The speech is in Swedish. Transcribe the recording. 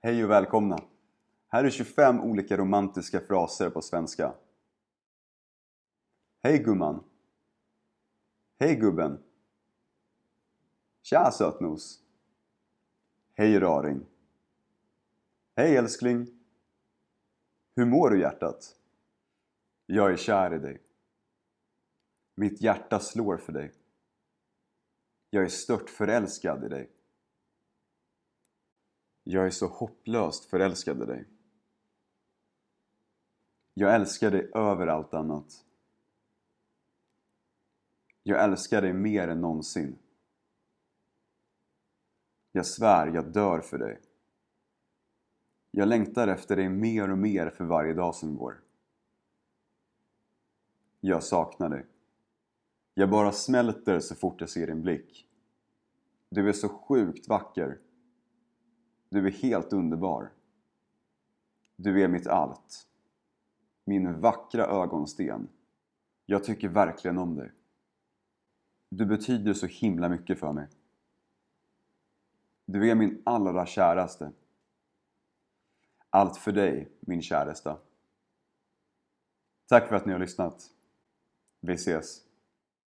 Hej och välkomna! Här är 25 olika romantiska fraser på svenska. Hej gumman! Hej gubben! Tja sötnos! Hej raring! Hej älskling! Hur mår du hjärtat? Jag är kär i dig. Mitt hjärta slår för dig. Jag är stört förälskad i dig. Jag är så hopplöst förälskad i dig. Jag älskar dig över allt annat. Jag älskar dig mer än någonsin. Jag svär, jag dör för dig. Jag längtar efter dig mer och mer för varje dag som går. Jag saknar dig. Jag bara smälter så fort jag ser din blick. Du är så sjukt vacker. Du är helt underbar. Du är mitt allt. Min vackra ögonsten. Jag tycker verkligen om dig. Du betyder så himla mycket för mig. Du är min allra käraste. Allt för dig, min käraste. Tack för att ni har lyssnat. Vi ses.